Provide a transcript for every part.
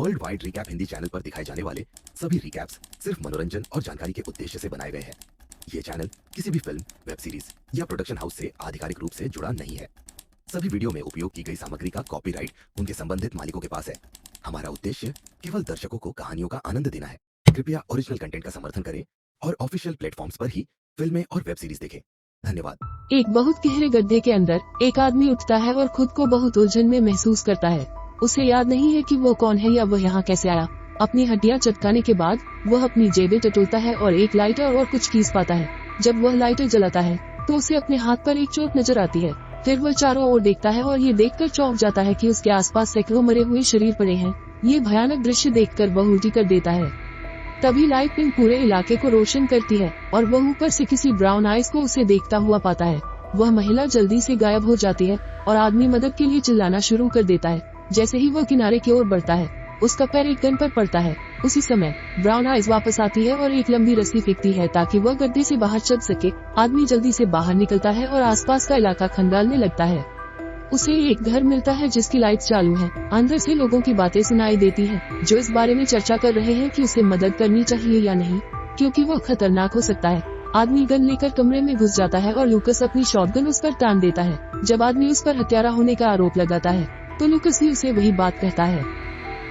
World wide recap Hindi channel पर दिखाए जाने वाले सभी रिकैप्स सिर्फ मनोरंजन और जानकारी के उद्देश्य से बनाए गए हैं। ये चैनल किसी भी फिल्म, वेब सीरीज या प्रोडक्शन हाउस से आधिकारिक रूप से जुड़ा नहीं है। सभी वीडियो में उपयोग की गई सामग्री का कॉपीराइट उनके संबंधित मालिकों के पास है। हमारा उद्देश्य केवल दर्शकों को कहानियों का आनंद देना है। कृपया ओरिजिनल कंटेंट का समर्थन करें और ऑफिशियल प्लेटफॉर्म्स पर ही फिल्में और वेब सीरीज देखें। धन्यवाद। एक बहुत गहरे गड्ढे के अंदर एक आदमी उठता है और खुद को बहुत उलझन में महसूस करता है। उसे याद नहीं है कि वो कौन है या वह यहाँ कैसे आया। अपनी हड्डियाँ चटकाने के बाद वह अपनी जेबें टटोलता है और एक लाइटर और कुछ कीस पाता है। जब वह लाइटर जलाता है तो उसे अपने हाथ पर एक चोट नजर आती है। फिर वह चारों ओर देखता है और ये देखकर चौंक जाता है कि उसके आसपास सैकड़ों मरे हुए शरीर पड़े हैं। ये भयानक दृश्य देखकर वह उल्टी कर देता है। तभी लाइट पिंक पूरे इलाके को रोशन करती है और वह ऊपर से किसी ब्राउन आइज को उसे देखता हुआ पाता है। वह महिला जल्दी से गायब हो जाती है और आदमी मदद के लिए चिल्लाना शुरू कर देता है। जैसे ही वह किनारे की ओर बढ़ता है उसका पैर एक गन पर पड़ता है। उसी समय ब्राउन आइज वापस आती है और एक लंबी रस्सी फेंकती है ताकि वह गड्ढे से बाहर चल सके। आदमी जल्दी से बाहर निकलता है और आसपास का इलाका खंगालने लगता है। उसे एक घर मिलता है जिसकी लाइट्स चालू है। अंदर से लोगों की बातें सुनाई देती हैं, जो इस बारे में चर्चा कर रहे हैं कि उसे मदद करनी चाहिए या नहीं, क्योंकि वो खतरनाक हो सकता है। आदमी गन लेकर कमरे में घुस जाता है और लूकस अपनी शॉटगन उस पर तान देता है। जब आदमी उस पर हत्यारा होने का आरोप लगाता है तो लूकस भी उसे वही बात कहता है।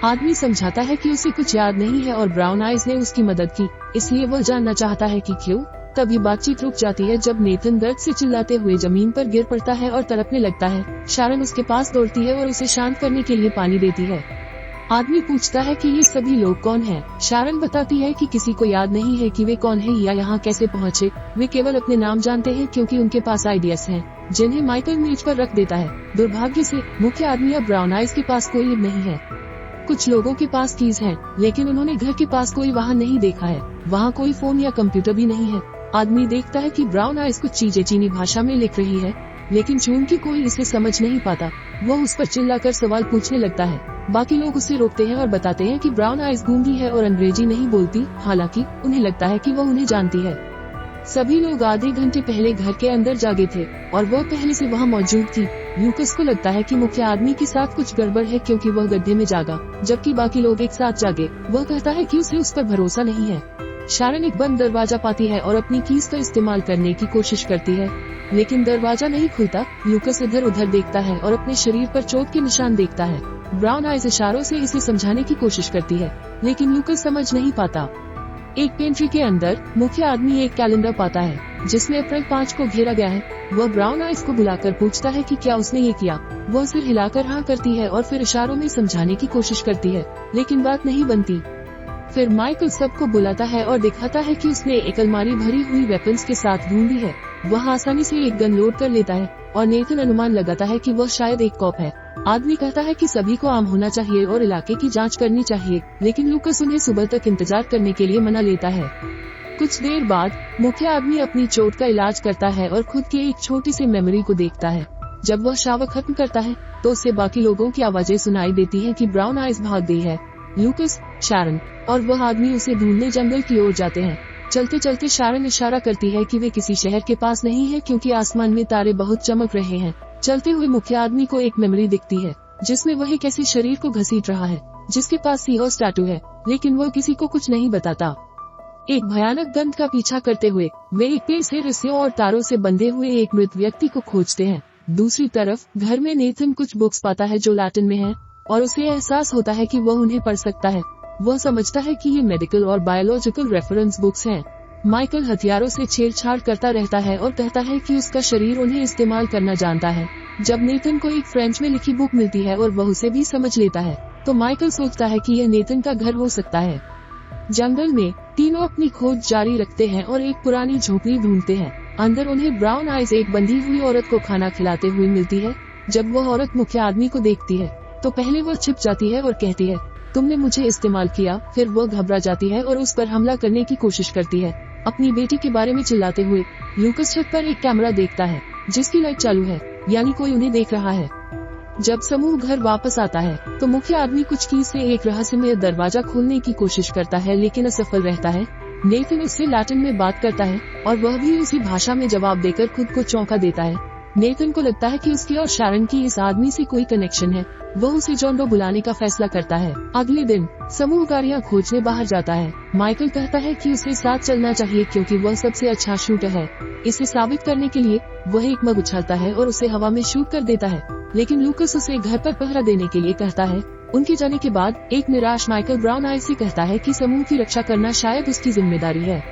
आदमी समझाता है कि उसे कुछ याद नहीं है और ब्राउन आइज ने उसकी मदद की, इसलिए वह जानना चाहता है कि क्यों। तभी बातचीत रुक जाती है जब नेथन दर्द से चिल्लाते हुए जमीन पर गिर पड़ता है और तड़पने लगता है। शारन उसके पास दौड़ती है और उसे शांत करने के लिए पानी देती है। आदमी पूछता है कि ये सभी लोग कौन हैं। शारन बताती है कि किसी को याद नहीं है कि वे कौन है या यहाँ कैसे पहुँचे। वे केवल अपने नाम जानते हैं क्योंकि उनके पास आइडियाज हैं, जिन्हें माइकल मेज पर रख देता है। दुर्भाग्य से मुख्य आदमी या ब्राउन आइज के पास कोई नहीं है। कुछ लोगों के पास कीज हैं, लेकिन उन्होंने घर के पास कोई वाहन नहीं देखा है। वहाँ कोई फोन या कंप्यूटर भी नहीं है। आदमी देखता है कि ब्राउन आइज कुछ चीजें चीनी भाषा में लिख रही है, लेकिन चूंकि कोई इसे समझ नहीं पाता, वह उस पर चिल्लाकर सवाल पूछने लगता है। बाकी लोग उसे रोकते हैं और बताते हैं कि ब्राउन आइज गूंगी है और अंग्रेजी नहीं बोलती, हालांकि उन्हें लगता है कि वह उन्हें जानती है। सभी लोग आधे घंटे पहले घर के अंदर जागे थे और वह पहले से वहाँ मौजूद थी। लूकस को लगता है कि मुख्य आदमी के साथ कुछ गड़बड़ है क्योंकि वह गड्ढे में जागा, जबकि बाकी लोग एक साथ जागे। वह कहता है कि उसे उस पर भरोसा नहीं है। शारन एक बंद दरवाजा पाती है और अपनी कीज का इस्तेमाल करने की कोशिश करती है, लेकिन दरवाजा नहीं खुलता। लूकस इधर उधर देखता है और अपने शरीर पर चोट के निशान देखता है। ब्राउन आइज इशारों से इसे समझाने की कोशिश करती है, लेकिन लूकस समझ नहीं पाता। एक पेंट्री के अंदर मुख्य आदमी एक कैलेंडर पाता है जिसमें अप्रैल 5 को घेरा गया है। वह ब्राउन आइज को बुलाकर पूछता है कि क्या उसने ये किया। वह सिर हिलाकर हाँ करती है और फिर इशारों में समझाने की कोशिश करती है, लेकिन बात नहीं बनती। फिर माइकल सबको बुलाता है और दिखाता है कि उसने एक अलमारी भरी हुई वेपन्स के साथ ढूंढी है। वह आसानी से एक गन लोड कर लेता है और नेथन अनुमान लगाता है कि वह शायद एक कॉप है। आदमी कहता है कि सभी को आम होना चाहिए और इलाके की जांच करनी चाहिए, लेकिन लूकस उन्हें सुबह तक इंतजार करने के लिए मना लेता है। कुछ देर बाद मुख्य आदमी अपनी चोट का इलाज करता है और खुद की एक छोटी सी मेमोरी को देखता है। जब वह शावर खत्म करता है तो उससे बाकी लोगों की आवाजें सुनाई देती हैं कि ब्राउन आइज भाग गई है। लूकस, शारन और वह आदमी उसे ढूंढने जंगल की ओर जाते हैं। चलते चलते शारन इशारा करती है कि वे किसी शहर के पास नहीं है क्योंकि आसमान में तारे बहुत चमक रहे हैं। चलते हुए मुख्य आदमी को एक मेमोरी दिखती है जिसमें वह एक ऐसे शरीर को घसीट रहा है जिसके पास सीहोर्स टैटू है, लेकिन वह किसी को कुछ नहीं बताता। एक भयानक गंध का पीछा करते हुए वे एक पेड़ से रस्सियों और तारों से बंधे हुए एक मृत व्यक्ति को खोजते हैं। दूसरी तरफ घर में नेथन कुछ बुक्स पाता है जो लैटिन में है और उसे एहसास होता है कि वह उन्हें पढ़ सकता है। वह समझता है कि ये मेडिकल और बायोलॉजिकल रेफरेंस बुक्स हैं। माइकल हथियारों से छेड़छाड़ करता रहता है और कहता है कि उसका शरीर उन्हें इस्तेमाल करना जानता है। जब नेथन को एक फ्रेंच में लिखी बुक मिलती है और वह उसे भी समझ लेता है, तो माइकल सोचता है कि यह नेथन का घर हो सकता है। जंगल में तीनों अपनी खोज जारी रखते हैं और एक पुरानी झोपड़ी ढूंढते हैं। अंदर उन्हें ब्राउन आइज एक बंधी हुई औरत को खाना खिलाते हुए मिलती है। जब वह औरत मुख्य आदमी को देखती है तो पहले वह छिप जाती है और कहती है, तुमने मुझे इस्तेमाल किया। फिर वह घबरा जाती है और उस पर हमला करने की कोशिश करती है। अपनी बेटी के बारे में चिल्लाते हुए लूकस छत पर एक कैमरा देखता है जिसकी लाइट चालू है, यानी कोई उन्हें देख रहा है। जब समूह घर वापस आता है तो मुख्य आदमी कुछ की से एक रहस्यमय दरवाजा खोलने की कोशिश करता है, लेकिन असफल रहता है। नेथन उससे लैटिन में बात करता है और वह भी उसी भाषा में जवाब देकर खुद को चौंका देता है। नेथन को लगता है कि उसकी और शारन की इस आदमी से कोई कनेक्शन है, वह उसे जॉन को बुलाने का फैसला करता है। अगले दिन समूह गाड़ियाँ खोजने बाहर जाता है। माइकल कहता है कि उसे साथ चलना चाहिए क्योंकि वह सबसे अच्छा शूटर है। इसे साबित करने के लिए वह एक मग उछालता है और उसे हवा में शूट कर देता है, लेकिन लूकस उसे घर पर पहरा देने के लिए कहता है। उनके जाने के बाद एक निराश माइकल ब्राउन आइज से कहता है कि समूह की रक्षा करना शायद उसकी जिम्मेदारी है।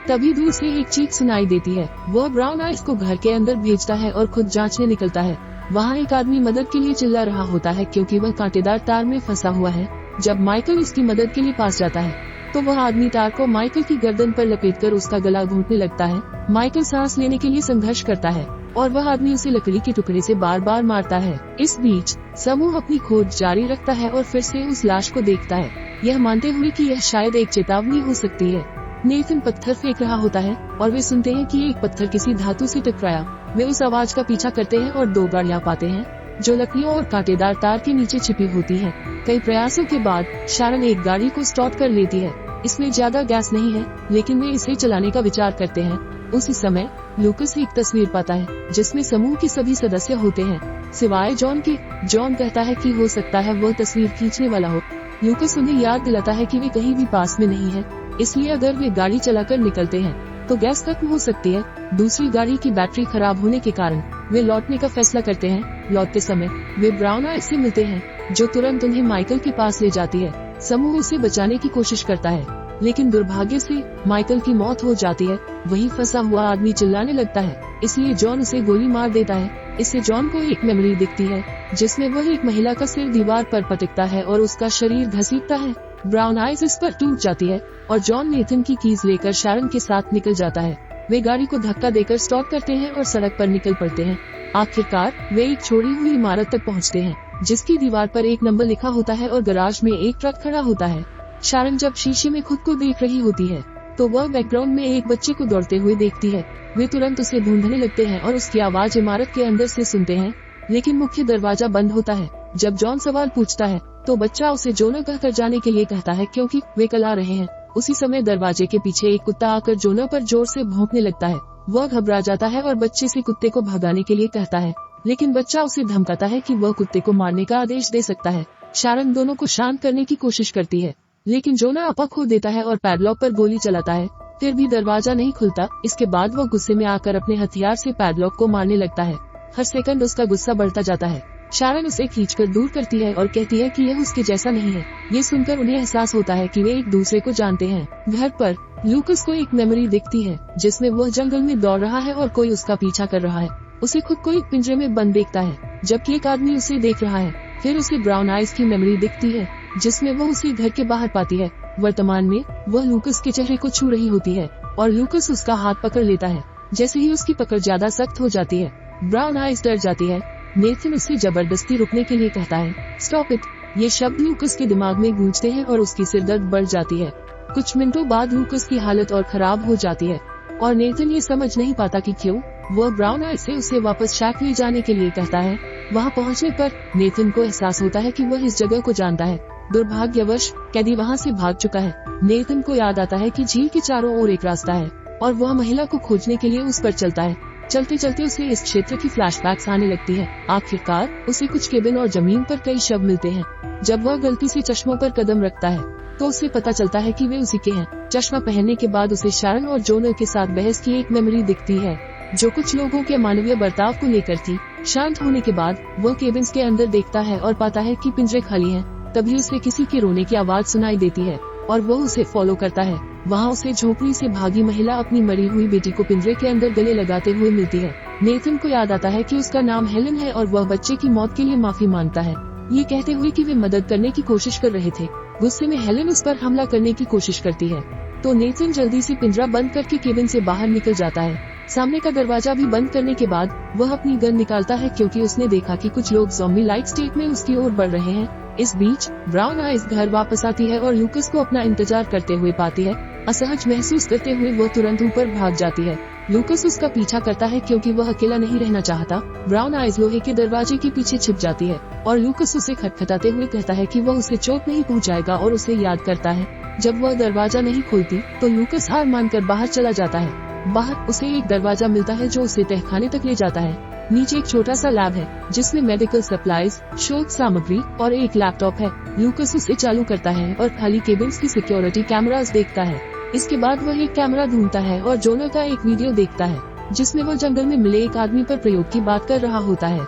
तभी दूर से एक चीख सुनाई देती है। वह ब्राउन आइज को घर के अंदर भेजता है और खुद जांचने निकलता है। वहाँ एक आदमी मदद के लिए चिल्ला रहा होता है क्योंकि वह कांटेदार तार में फंसा हुआ है। जब माइकल उसकी मदद के लिए पास जाता है तो वह आदमी तार को माइकल की गर्दन पर लपेटकर उसका गला घोंटने लगता है। माइकल सांस लेने के लिए संघर्ष करता है और वह आदमी उसे लकड़ी के टुकड़े से बार बार मारता है। इस बीच समूह अपनी खोज जारी रखता है और फिर से उस लाश को देखता है, यह मानते हुए कि यह शायद एक चेतावनी हो सकती है। नेथन पत्थर फेंक रहा होता है और वे सुनते हैं कि एक पत्थर किसी धातु से टकराया। वे उस आवाज का पीछा करते हैं और 2 गाड़ियाँ पाते हैं जो लकड़ियों और कांटेदार तार के नीचे छिपी होती हैं। कई प्रयासों के बाद शारन एक गाड़ी को स्टार्ट कर लेती है। इसमें ज्यादा गैस नहीं है, लेकिन वे इसे चलाने का विचार करते हैं। उसी समय लूकस एक तस्वीर पाता है जिसमें समूह के सभी सदस्य होते हैं सिवाय जॉन के। जॉन कहता है कि हो सकता है वह तस्वीर खींचने वाला हो। लूकस उन्हें याद दिलाता है कि वे कहीं भी पास में नहीं है, इसलिए अगर वे गाड़ी चलाकर निकलते हैं तो गैस खत्म हो सकती है। दूसरी गाड़ी की बैटरी खराब होने के कारण वे लौटने का फैसला करते हैं। लौटते समय वे ब्राउन आइज से मिलते हैं जो तुरंत उन्हें माइकल के पास ले जाती है। समूह उसे बचाने की कोशिश करता है, लेकिन दुर्भाग्य से माइकल की मौत हो जाती है। वहीं फंसा हुआ आदमी चिल्लाने लगता है, इसलिए जॉन उसे गोली मार देता है। इससे जॉन को एक मेमोरी दिखती है जिसमें वह एक महिला का सिर दीवार पर पटकता है और उसका शरीर घसीटता है। ब्राउन आइज इस पर टूट जाती है और जॉन नेथन की कीज लेकर शारन के साथ निकल जाता है। वे गाड़ी को धक्का देकर स्टॉप करते हैं और सड़क पर निकल पड़ते हैं। आखिरकार वे एक छोड़ी हुई इमारत तक पहुंचते हैं जिसकी दीवार पर एक नंबर लिखा होता है और गैराज में एक ट्रक खड़ा होता है। शारन जब शीशे में खुद को देख रही होती है तो वह बैकग्राउंड में एक बच्चे को दौड़ते हुए देखती है। वे तुरंत उसे ढूंढने लगते हैं और उसकी आवाज इमारत के अंदर से सुनते हैं, लेकिन मुख्य दरवाजा बंद होता है। जब जॉन सवाल पूछता है तो बच्चा उसे जोना कहकर जाने के लिए कहता है क्योंकि वे कल आ रहे हैं। उसी समय दरवाजे के पीछे एक कुत्ता आकर जोना पर जोर से भौंकने लगता है। वह घबरा जाता है और बच्चे से कुत्ते को भगाने के लिए कहता है, लेकिन बच्चा उसे धमकाता है कि वह कुत्ते को मारने का आदेश दे सकता है। शारन दोनों को शांत करने की कोशिश करती है, लेकिन जोना आपा खो देता है और पैडलॉक पर गोली चलाता है। फिर भी दरवाजा नहीं खुलता। इसके बाद वह गुस्से में आकर अपने हथियार से पैडलॉक को मारने लगता है। हर सेकंड उसका गुस्सा बढ़ता जाता है। शारन उसे खींचकर दूर करती है और कहती है कि यह उसके जैसा नहीं है। ये सुनकर उन्हें एहसास होता है कि वे एक दूसरे को जानते हैं। घर पर लूकस को एक मेमोरी दिखती है जिसमें वह जंगल में दौड़ रहा है और कोई उसका पीछा कर रहा है। उसे खुद को एक पिंजरे में बंद देखता है जबकि एक आदमी उसे देख रहा है। फिर उसे ब्राउन आइज की मेमोरी दिखती है जिसमें वह उसे घर के बाहर पाती है। वर्तमान में वह लूकस के चेहरे को छू रही होती है और लूकस उसका हाथ पकड़ लेता है। जैसे ही उसकी पकड़ ज्यादा सख्त हो जाती है, ब्राउन आइज डर जाती है। नेथन उसे जबरदस्ती रुकने के लिए कहता है, स्टॉप इट। ये शब्द लूकस के दिमाग में गूंजते हैं और उसकी सिरदर्द बढ़ जाती है। कुछ मिनटों बाद लूकस की हालत और खराब हो जाती है और नेथन ये समझ नहीं पाता कि क्यों। वह ब्राउन आइज से उसे वापस शैक ले जाने के लिए कहता है। वहाँ पहुँचने पर नेथन को एहसास होता है कि वह इस जगह को जानता है। दुर्भाग्यवश कैदी वहाँ से भाग चुका है। नेथन को याद आता है कि झील के चारों ओर एक रास्ता है और वह महिला को खोजने के लिए उस पर चलता है। चलते चलते उसे इस क्षेत्र की फ्लैशबैक्स आने लगती है। आखिरकार उसे कुछ केबिन और जमीन पर कई शव मिलते हैं। जब वह गलती से चश्मों पर कदम रखता है तो उसे पता चलता है कि वे उसी के हैं। चश्मा पहनने के बाद उसे शारन और जोनर के साथ बहस की एक मेमोरी दिखती है जो कुछ लोगों के मानवीय बर्ताव को लेकर थी। शांत होने के बाद वह केबिन्स के अंदर देखता है और पाता है कि पिंजरे खाली हैं। तभी उसे किसी के रोने की आवाज सुनाई देती है और वह उसे फॉलो करता है। वहाँ उसे झोपड़ी से भागी महिला अपनी मरी हुई बेटी को पिंजरे के अंदर गले लगाते हुए मिलती है। नेथन को याद आता है कि उसका नाम हेलन है और वह बच्चे की मौत के लिए माफी मांगता है, ये कहते हुए कि वे मदद करने की कोशिश कर रहे थे। गुस्से में हेलन उस पर हमला करने की कोशिश करती है तो नेथन जल्दी से पिंजरा बंद करके केबिन से बाहर निकल जाता है। सामने का दरवाजा भी बंद करने के बाद वह अपनी गन निकालता है क्योंकि उसने देखा कि कुछ लोग ज़ॉम्बी लाइक स्टेट में उसकी ओर बढ़ रहे हैं। इस बीच ब्राउन आइज घर वापस आती है और लूकस को अपना इंतजार करते हुए पाती है। असहज महसूस करते हुए वह तुरंत ऊपर भाग जाती है। लूकस उसका पीछा करता है क्योंकि वह अकेला नहीं रहना चाहता। ब्राउन आइज लोहे के दरवाजे के पीछे छिप जाती है और लूकस उसे खटखटाते हुए कहता है कि वह उसे चोट नहीं पहुंचाएगा और उसे याद करता है। जब वह दरवाजा नहीं खोलती तो लूकस हार मानकर बाहर चला जाता है। बाहर उसे एक दरवाजा मिलता है जो उसे तहखाने तक ले जाता है। नीचे एक छोटा सा लैब है जिसमें मेडिकल सप्लाईज, शोध सामग्री और एक लैपटॉप है। लूकस उसे चालू करता है और खाली केबल्स की सिक्योरिटी कैमरास देखता है। इसके बाद वह एक कैमरा ढूंढता है और जोनो का एक वीडियो देखता है जिसमें वो जंगल में मिले एक आदमी पर प्रयोग की बात कर रहा होता है।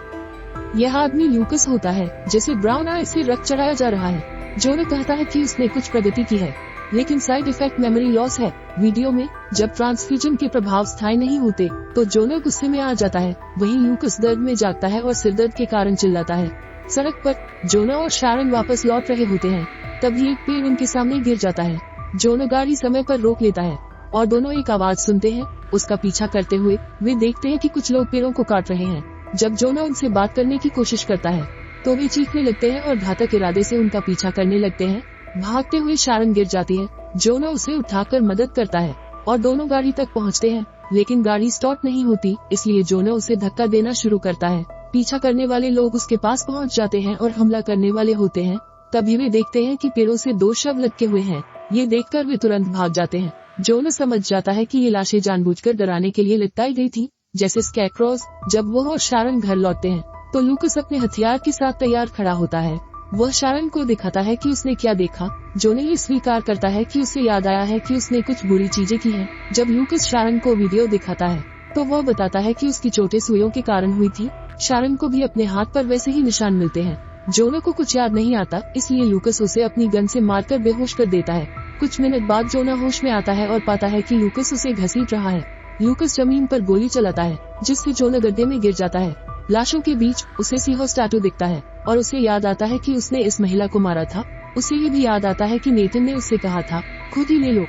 यह आदमी लूकस होता है जिसे ब्राउन आई से रक्त चढ़ाया जा रहा है। जोनो कहता है कि उसने कुछ प्रगति की है लेकिन साइड इफेक्ट मेमोरी लॉस है। वीडियो में जब ट्रांसफ्यूजन के प्रभाव स्थायी नहीं होते तो जोनो गुस्से में आ जाता है। वहीं लूकस दर्द में जागता है और सिरदर्द के कारण चिल्लाता है। सड़क पर जोनो और शारन वापस लौट रहे होते हैं, तभी एक पेड़ उनके सामने गिर जाता है। जोनो गाड़ी समय पर रोक लेता है और दोनों एक आवाज सुनते हैं। उसका पीछा करते हुए वे देखते हैं कि कुछ लोग पेड़ों को काट रहे हैं। जब जोनो उनसे बात करने की कोशिश करता है तो वे चीखने लगते हैं और घातक इरादे से उनका पीछा करने लगते हैं। भागते हुए शारन गिर जाती है। जोनो उसे उठाकर मदद करता है और दोनों गाड़ी तक पहुंचते हैं, लेकिन गाड़ी स्टार्ट नहीं होती, इसलिए जोनो उसे धक्का देना शुरू करता है। पीछा करने वाले लोग उसके पास पहुंच जाते हैं और हमला करने वाले होते हैं। तभी वे देखते हैं कि पेड़ों से 2 शव लटके हुए हैं। ये देखकर वे तुरंत भाग जाते हैं। जोनो समझ जाता है कि ये लाशें जानबूझकर डराने के लिए लटकाई गई थी, जैसे स्कैरक्रॉस। जब वो और शारन घर लौटते हैं तो लूकस अपने हथियार के साथ तैयार खड़ा होता है। वह शारन को दिखाता है कि उसने क्या देखा। जोनो ये स्वीकार करता है कि उसे याद आया है कि उसने कुछ बुरी चीजें की हैं। जब लूकस शारन को वीडियो दिखाता है तो वह बताता है कि उसकी चोटें सुइयों के कारण हुई थी। शारन को भी अपने हाथ पर वैसे ही निशान मिलते हैं। जोनो को कुछ याद नहीं आता, इसलिए लूकस उसे अपनी गन से मारकर बेहोश कर देता है। कुछ मिनट बाद जोनो होश में आता है और पाता है कि लूकस उसे घसीट रहा है। लूकस जमीन पर गोली चलाता है जिससे जोनो गड्ढे में गिर जाता है। लाशों के बीच उसे सीहोस टैटू दिखता है और उसे याद आता है कि उसने इस महिला को मारा था। उसे ये भी याद आता है कि नेथन ने उससे कहा था खुद ही ले लो।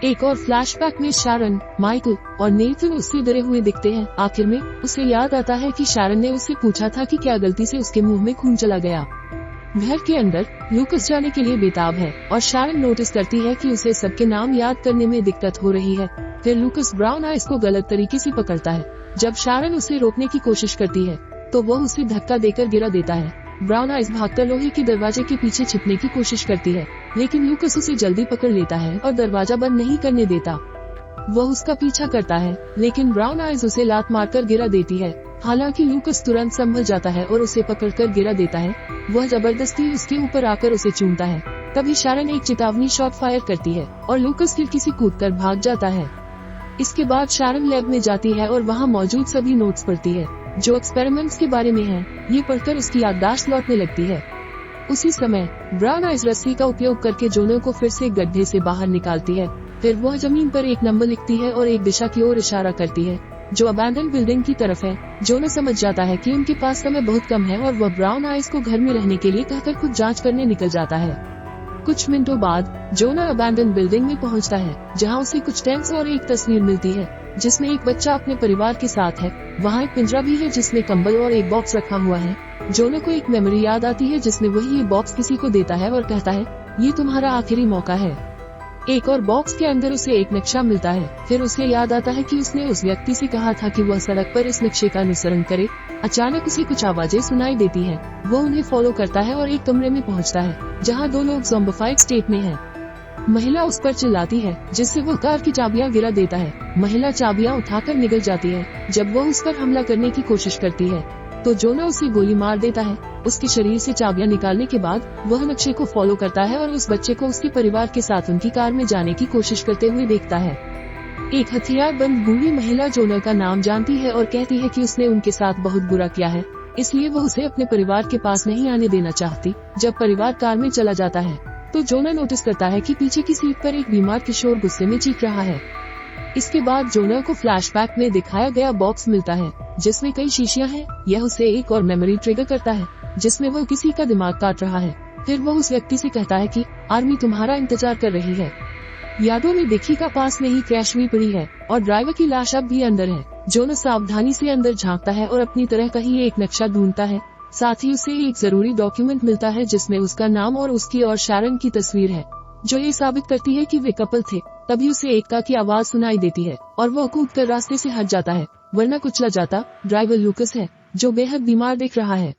एक और फ्लैशबैक में शारन, माइकल और नेथन उससे डरे हुए दिखते हैं। आखिर में उसे याद आता है कि शारन ने उससे पूछा था कि क्या गलती से उसके मुंह में खून चला गया। घर के अंदर लूकस जाने के लिए बेताब है और शारन नोटिस करती है कि उसे सबके नाम याद करने में दिक्कत हो रही है। फिर लूकस ब्राउन आइस को गलत तरीके से पकड़ता है। जब शारन उसे रोकने की कोशिश करती है तो वह उसे धक्का देकर गिरा देता है। ब्राउन आइस भागकर लोहे के दरवाजे के पीछे छिपने की कोशिश करती है, लेकिन लूकस उसे जल्दी पकड़ लेता है और दरवाजा बंद नहीं करने देता। वह उसका पीछा करता है, लेकिन ब्राउन आइस उसे लात मारकर गिरा देती है। हालांकि लूकस तुरंत संभल जाता है और उसे पकड़कर गिरा देता है। वह जबरदस्ती उसके ऊपर आकर उसे चूमता है। तभी शारन एक चेतावनी शॉट फायर करती है और लूकस खिड़की से कूदकर भाग जाता है। इसके बाद शारन लैब में जाती है और वहाँ मौजूद सभी नोट्स पढ़ती है जो एक्सपेरिमेंट्स के बारे में हैं। ये पढ़कर उसकी याददाश्त लौटने लगती है। उसी समय ब्राउन आइस रस्सी का उपयोग करके जोनो को फिर से गड्ढे से बाहर निकालती है। फिर वह जमीन पर एक नंबर लिखती है और एक दिशा की ओर इशारा करती है जो अबैंडन बिल्डिंग की तरफ है। जोनो समझ जाता है कि उनके पास समय बहुत कम है और वह ब्राउन आइस को घर में रहने के लिए कहकर खुद जांच करने निकल जाता है। कुछ मिनटों बाद जोनो अबैंडन बिल्डिंग में पहुंचता है, जहां उसे कुछ टेंट्स और एक तस्वीर मिलती है जिसमें एक बच्चा अपने परिवार के साथ है। वहां एक पिंजरा भी है जिसमें कंबल और एक बॉक्स रखा हुआ है। जोनो को एक मेमोरी याद आती है जिसमें वही ये बॉक्स किसी को देता है और कहता है ये तुम्हारा आखिरी मौका है। एक और बॉक्स के अंदर उसे एक नक्शा मिलता है। फिर उसे याद आता है कि उसने उस व्यक्ति से कहा था कि वह सड़क पर इस नक्शे का अनुसरण करे। अचानक उसे कुछ आवाजें सुनाई देती हैं। वो उन्हें फॉलो करता है और एक कमरे में पहुंचता है जहां 2 लोग ज़ॉम्बिफाइड स्टेट में हैं। महिला उस पर चिल्लाती है जिससे वो कार की चाबियां गिरा देता है। महिला चाबियां उठाकर निकल जाती है। जब वो उस पर हमला करने की कोशिश करती है तो जोनो उसे गोली मार देता है। उसके शरीर से चाबियां निकालने के बाद वह नक्शे को फॉलो करता है और उस बच्चे को उसके परिवार के साथ उनकी कार में जाने की कोशिश करते हुए देखता है। एक हथियारबंद बूढ़ी महिला जोनो का नाम जानती है और कहती है कि उसने उनके साथ बहुत बुरा किया है, इसलिए वो उसे अपने परिवार के पास नहीं आने देना चाहती। जब परिवार कार में चला जाता है तो जोनो नोटिस करता है कि पीछे की सीट पर एक बीमार किशोर गुस्से में चीख रहा है। इसके बाद जोनो को फ्लैशबैक में दिखाया गया बॉक्स मिलता है जिसमें कई शीशियां हैं। यह उसे एक और मेमोरी ट्रिगर करता है जिसमें वह किसी का दिमाग काट रहा है। फिर वह उस व्यक्ति से कहता है कि आर्मी तुम्हारा इंतजार कर रही है। यादों में देखी का पास में ही क्रैश हुई पड़ी है और ड्राइवर की लाश अब भी अंदर है। जोनो सावधानी से अंदर झांकता है और अपनी तरह का ही एक नक्शा ढूंढता है। साथ ही उसे एक जरूरी डॉक्यूमेंट मिलता है जिसमें उसका नाम और उसकी और शारन की तस्वीर है जो ये साबित करती है कि वे कपल थे। तभी उसे एकता की आवाज सुनाई देती है और वह कूदकर रास्ते से हट जाता है, वरना कुचला जाता। ड्राइवर लूकस है जो बेहद बीमार दिख रहा है।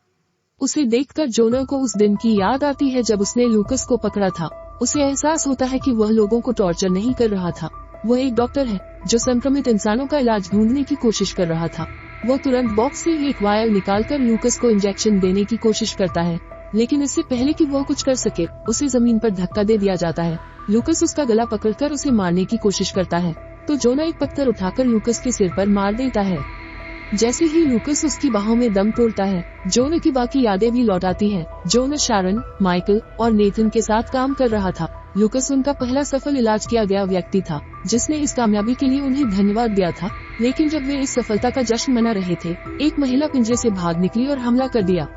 उसे देखकर जोनो को उस दिन की याद आती है जब उसने लूकस को पकड़ा था। उसे एहसास होता है कि वह लोगों को टॉर्चर नहीं कर रहा था, वह एक डॉक्टर है जो संक्रमित इंसानों का इलाज ढूंढने की कोशिश कर रहा था। वो तुरंत बॉक्स से एक वायर निकालकर लूकस को इंजेक्शन देने की कोशिश करता है, लेकिन इससे पहले कि वो कुछ कर सके उसे जमीन पर धक्का दे दिया जाता है। लूकस उसका गला पकड़कर उसे मारने की कोशिश करता है तो जोना एक पत्थर उठाकर लूकस के सिर पर मार देता है। जैसे ही लूकस उसकी बाहों में दम तोड़ता है, जोना की बाकी यादें भी लौट आती हैं। जोना शारन, माइकल और नेथन के साथ काम कर रहा था। लूकस उनका पहला सफल इलाज किया गया व्यक्ति था जिसने इस कामयाबी के लिए उन्हें धन्यवाद दिया था। लेकिन जब वे इस सफलता का जश्न मना रहे थे, एक महिला पिंजरे से भाग निकली और हमला कर दिया।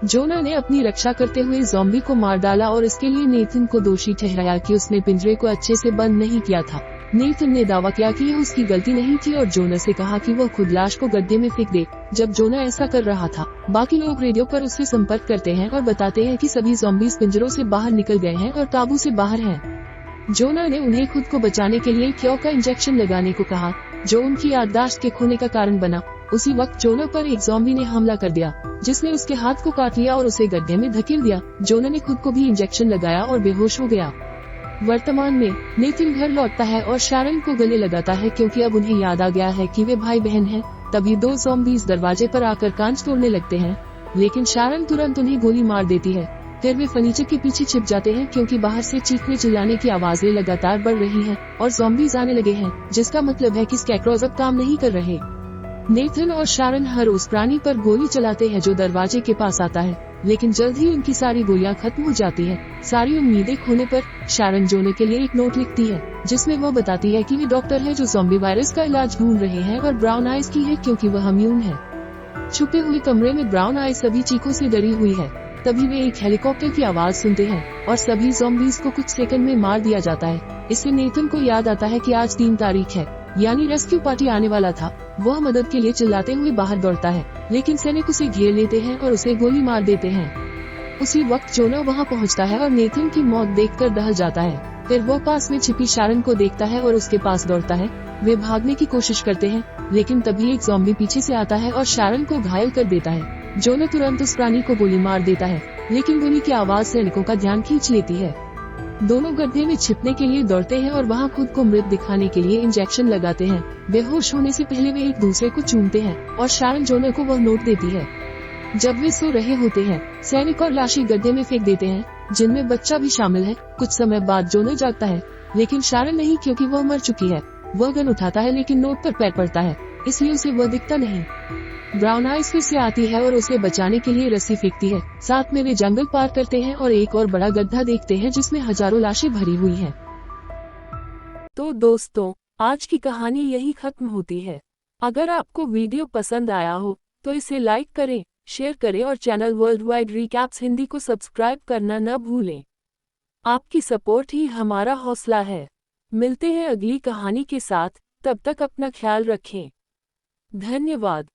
जोना ने अपनी रक्षा करते हुए ज़ॉम्बी को मार डाला और इसके लिए नेथन को दोषी ठहराया कि उसने पिंजरे को अच्छे से बंद नहीं किया था। नेथन ने दावा किया कि यह उसकी गलती नहीं थी और जोना से कहा कि वो खुद लाश को गड्ढे में फेंक दे। जब जोना ऐसा कर रहा था, बाकी लोग रेडियो पर उससे संपर्क करते हैं और बताते हैं कि सभी ज़ॉम्बीज़ पिंजरों से बाहर निकल गए हैं और काबू से बाहर हैं। जोना ने उन्हें खुद को बचाने के लिए क्यों का इंजेक्शन लगाने को कहा, जो उनकी याददाश्त के खोने का कारण बना। उसी वक्त जोना पर एक ज़ॉम्बी ने हमला कर दिया, जिसने उसके हाथ को काट लिया और उसे गड्ढे में धकेल दिया। जोना ने खुद को भी इंजेक्शन लगाया और बेहोश हो गया। वर्तमान में नेथन घर लौटता है और शारन को गले लगाता है क्योंकि अब उन्हें याद आ गया है कि वे भाई बहन हैं। तभी 2 ज़ॉम्बीज़ दरवाजे पर आकर कांच तोड़ने लगते हैं, लेकिन शारन तुरंत उन्हें गोली मार देती है। फिर वे फर्नीचर के पीछे छिप जाते हैं क्योंकि बाहर से चीखने चिल्लाने की आवाजें लगातार बढ़ रही हैं और ज़ॉम्बीज़ आने लगे हैं, जिसका मतलब है कि स्कैरक्रोज़ अब काम नहीं कर रहे। नेथन और शारन हर उस प्राणी पर गोली चलाते हैं जो दरवाजे के पास आता है, लेकिन जल्द ही उनकी सारी गोलियां खत्म हो जाती हैं। सारी उम्मीदें खोने पर शारन जोना के लिए एक नोट लिखती है, जिसमें वो बताती है कि वे डॉक्टर है जो ज़ॉम्बी वायरस का इलाज ढूंढ रहे हैं और ब्राउन आइज की है क्योंकि वह इम्यून है। छुपे हुए कमरे में ब्राउन आइज सभी चीखों से डरी हुई है। तभी वे एक हेलीकॉप्टर की आवाज सुनते हैं और सभी ज़ॉम्बीज़ को कुछ सेकंड में मार दिया जाता है। इससे नेथन को याद आता है कि आज 3 तारीख है, यानी रेस्क्यू पार्टी आने वाला था। वह मदद के लिए चिल्लाते हुए बाहर दौड़ता है, लेकिन सैनिक उसे घेर लेते हैं और उसे गोली मार देते हैं। उसी वक्त जोना वहां पहुंचता है और नेथन की मौत देखकर दहल जाता है। फिर वो पास में छिपी शारन को देखता है और उसके पास दौड़ता है। वे भागने की कोशिश करते हैं, लेकिन तभी एक ज़ॉम्बी पीछे से आता है और शारन को घायल कर देता है। जोना तुरंत उस प्राणी को गोली मार देता है, लेकिन गोली की आवाज सैनिकों का ध्यान खींच लेती है। दोनों गड्ढे में छिपने के लिए दौड़ते हैं और वहां खुद को मृत दिखाने के लिए इंजेक्शन लगाते हैं। बेहोश होने से पहले वे एक दूसरे को चूमते हैं और शारन जोना को वह नोट देती है। जब वे सो रहे होते हैं, सैनिक और लाशें गड्ढे में फेंक देते हैं, जिनमें बच्चा भी शामिल है। कुछ समय बाद जोना जागता है, लेकिन शारन नहीं, क्योंकि वह मर चुकी है। वह गन उठाता है लेकिन नोट पर पैर पड़ता है, इसलिए उसे वह दिखता नहीं। ब्राउन आइज फिर से आती है और उसे बचाने के लिए रस्सी फेंकती है। साथ में वे जंगल पार करते हैं और एक और बड़ा गड्ढा देखते हैं जिसमें हजारों लाशें भरी हुई हैं। तो दोस्तों, आज की कहानी यही खत्म होती है। अगर आपको वीडियो पसंद आया हो तो इसे लाइक करें, शेयर करें और channel world wide recaps Hindi को सब्सक्राइब करना न भूलें। आपकी सपोर्ट ही हमारा हौसला है। मिलते हैं अगली कहानी के साथ, तब तक अपना ख्याल रखें। धन्यवाद।